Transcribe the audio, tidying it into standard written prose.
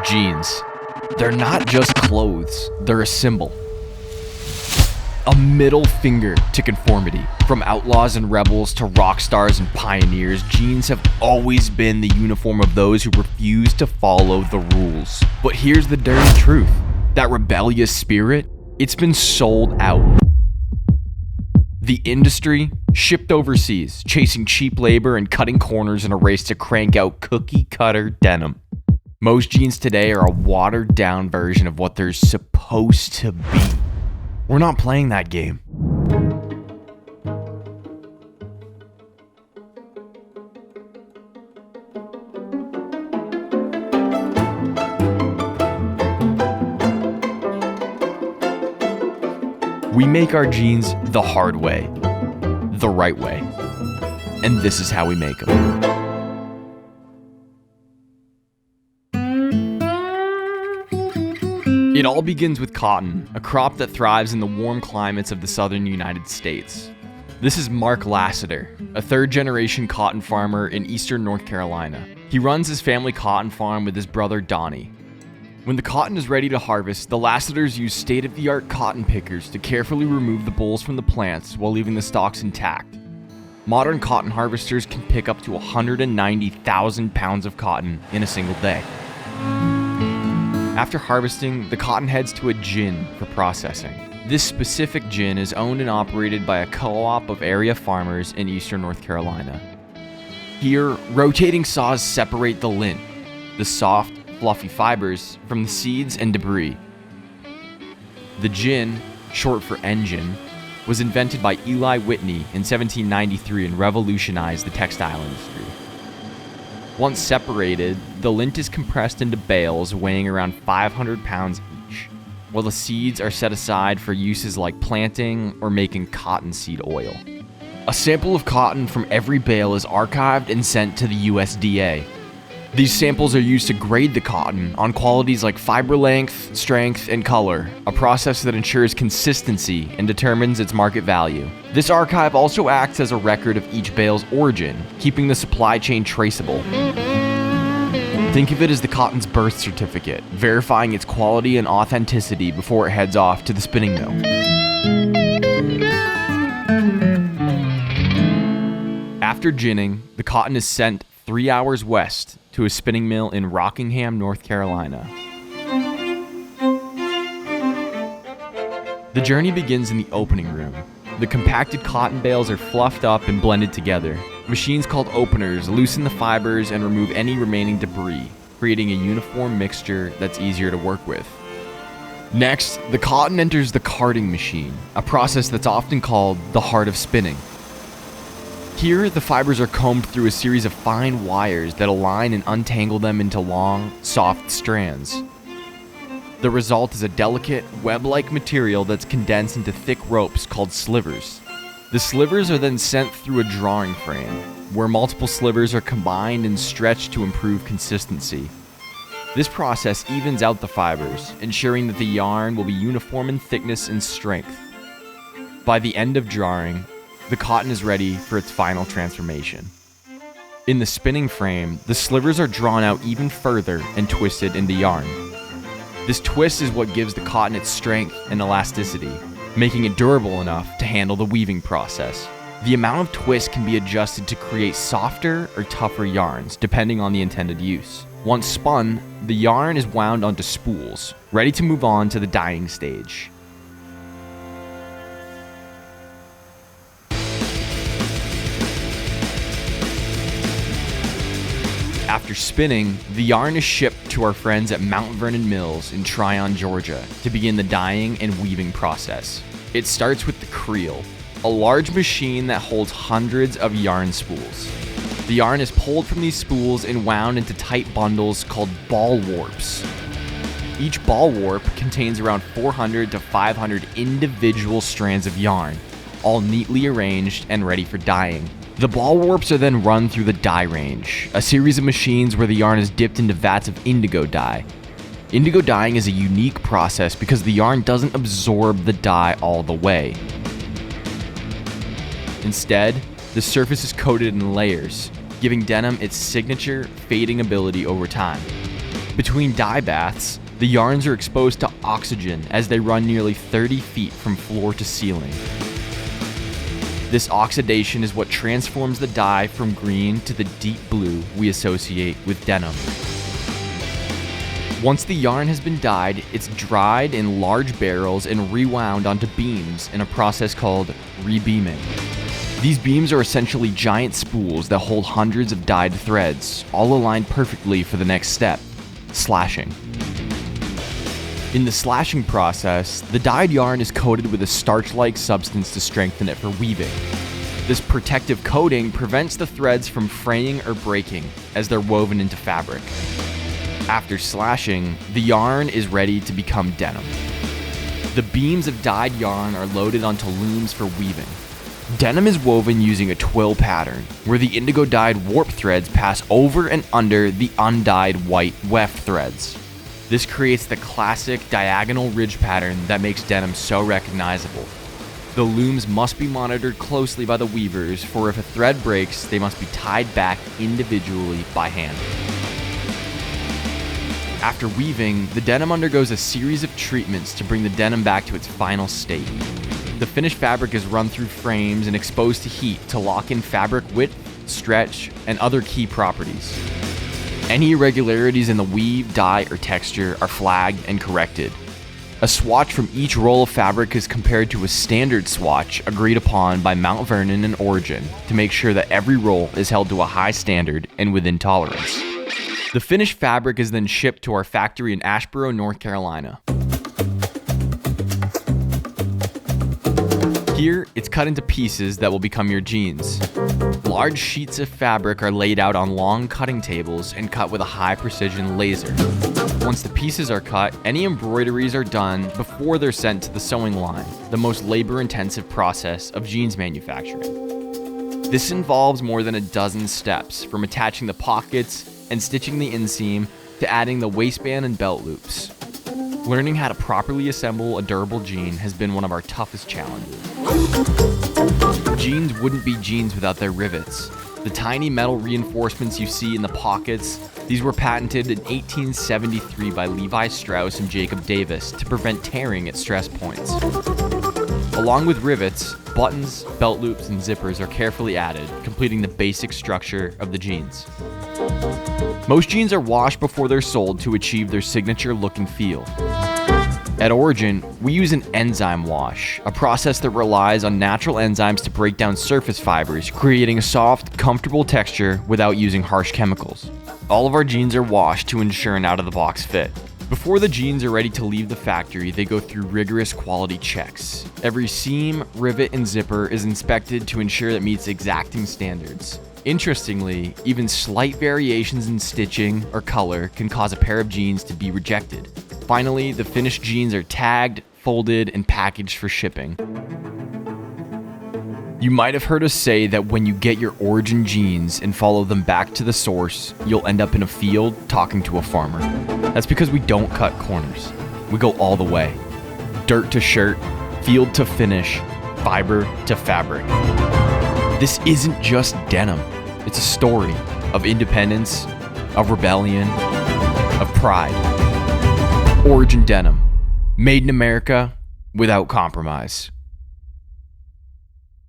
Jeans. They're not just clothes, they're a symbol. A middle finger to conformity. From outlaws and rebels to rock stars and pioneers, jeans have always been the uniform of those who refuse to follow the rules. But here's the dirty truth. That rebellious spirit, it's been sold out. The industry shipped overseas, chasing cheap labor and cutting corners in a race to crank out cookie-cutter denim. Most jeans today are a watered-down version of what they're supposed to be. We're not playing that game. We make our jeans the hard way, the right way, and this is how we make them. It all begins with cotton, a crop that thrives in the warm climates of the southern United States. This is Mark Lassiter, a third-generation cotton farmer in eastern North Carolina. He runs his family cotton farm with his brother Donnie. When the cotton is ready to harvest, the Lassiters use state-of-the-art cotton pickers to carefully remove the bolls from the plants while leaving the stalks intact. Modern cotton harvesters can pick up to 190,000 pounds of cotton in a single day. After harvesting, the cotton heads to a gin for processing. This specific gin is owned and operated by a co-op of area farmers in eastern North Carolina. Here, rotating saws separate the lint, the soft, fluffy fibers, from the seeds and debris. The gin, short for engine, was invented by Eli Whitney in 1793 and revolutionized the textile industry. Once separated, the lint is compressed into bales weighing around 500 pounds each, while the seeds are set aside for uses like planting or making cottonseed oil. A sample of cotton from every bale is archived and sent to the USDA. These samples are used to grade the cotton on qualities like fiber length, strength, and color, a process that ensures consistency and determines its market value. This archive also acts as a record of each bale's origin, keeping the supply chain traceable. Think of it as the cotton's birth certificate, verifying its quality and authenticity before it heads off to the spinning mill. After ginning, the cotton is sent 3 hours west to a spinning mill in Rockingham, North Carolina. The journey begins in the opening room. The compacted cotton bales are fluffed up and blended together. Machines called openers loosen the fibers and remove any remaining debris, creating a uniform mixture that's easier to work with. Next, the cotton enters the carding machine, a process that's often called the heart of spinning. Here, the fibers are combed through a series of fine wires that align and untangle them into long, soft strands. The result is a delicate, web-like material that's condensed into thick ropes called slivers. The slivers are then sent through a drawing frame, where multiple slivers are combined and stretched to improve consistency. This process evens out the fibers, ensuring that the yarn will be uniform in thickness and strength. By the end of drawing, the cotton is ready for its final transformation. In the spinning frame, the slivers are drawn out even further and twisted into yarn. This twist is what gives the cotton its strength and elasticity, making it durable enough to handle the weaving process. The amount of twist can be adjusted to create softer or tougher yarns, depending on the intended use. Once spun, the yarn is wound onto spools, ready to move on to the dyeing stage. After spinning, the yarn is shipped to our friends at Mount Vernon Mills in Tryon, Georgia, to begin the dyeing and weaving process. It starts with the creel, a large machine that holds hundreds of yarn spools. The yarn is pulled from these spools and wound into tight bundles called ball warps. Each ball warp contains around 400 to 500 individual strands of yarn, all neatly arranged and ready for dyeing. The ball warps are then run through the dye range, a series of machines where the yarn is dipped into vats of indigo dye. Indigo dyeing is a unique process because the yarn doesn't absorb the dye all the way. Instead, the surface is coated in layers, giving denim its signature fading ability over time. Between dye baths, the yarns are exposed to oxygen as they run nearly 30 feet from floor to ceiling. This oxidation is what transforms the dye from green to the deep blue we associate with denim. Once the yarn has been dyed, it's dried in large barrels and rewound onto beams in a process called rebeaming. These beams are essentially giant spools that hold hundreds of dyed threads, all aligned perfectly for the next step, slashing. In the slashing process, the dyed yarn is coated with a starch-like substance to strengthen it for weaving. This protective coating prevents the threads from fraying or breaking as they're woven into fabric. After slashing, the yarn is ready to become denim. The beams of dyed yarn are loaded onto looms for weaving. Denim is woven using a twill pattern, where the indigo-dyed warp threads pass over and under the undyed white weft threads. This creates the classic diagonal ridge pattern that makes denim so recognizable. The looms must be monitored closely by the weavers, for if a thread breaks, they must be tied back individually by hand. After weaving, the denim undergoes a series of treatments to bring the denim back to its final state. The finished fabric is run through frames and exposed to heat to lock in fabric width, stretch, and other key properties. Any irregularities in the weave, dye, or texture are flagged and corrected. A swatch from each roll of fabric is compared to a standard swatch agreed upon by Mount Vernon and Origin to make sure that every roll is held to a high standard and within tolerance. The finished fabric is then shipped to our factory in Asheboro, North Carolina. Here, it's cut into pieces that will become your jeans. Large sheets of fabric are laid out on long cutting tables and cut with a high-precision laser. Once the pieces are cut, any embroideries are done before they're sent to the sewing line, the most labor-intensive process of jeans manufacturing. This involves more than a dozen steps, from attaching the pockets and stitching the inseam to adding the waistband and belt loops. Learning how to properly assemble a durable jean has been one of our toughest challenges. Jeans wouldn't be jeans without their rivets. The tiny metal reinforcements you see in the pockets, these were patented in 1873 by Levi Strauss and Jacob Davis to prevent tearing at stress points. Along with rivets, buttons, belt loops, and zippers are carefully added, completing the basic structure of the jeans. Most jeans are washed before they're sold to achieve their signature look and feel. At Origin, we use an enzyme wash, a process that relies on natural enzymes to break down surface fibers, creating a soft, comfortable texture without using harsh chemicals. All of our jeans are washed to ensure an out-of-the-box fit. Before the jeans are ready to leave the factory, they go through rigorous quality checks. Every seam, rivet, and zipper is inspected to ensure it meets exacting standards. Interestingly, even slight variations in stitching or color can cause a pair of jeans to be rejected. Finally, the finished jeans are tagged, folded, and packaged for shipping. You might have heard us say that when you get your Origin jeans and follow them back to the source, you'll end up in a field talking to a farmer. That's because we don't cut corners. We go all the way. Dirt to shirt, field to finish, fiber to fabric. This isn't just denim. It's a story of independence, of rebellion, of pride. Origin denim. Made in America without compromise.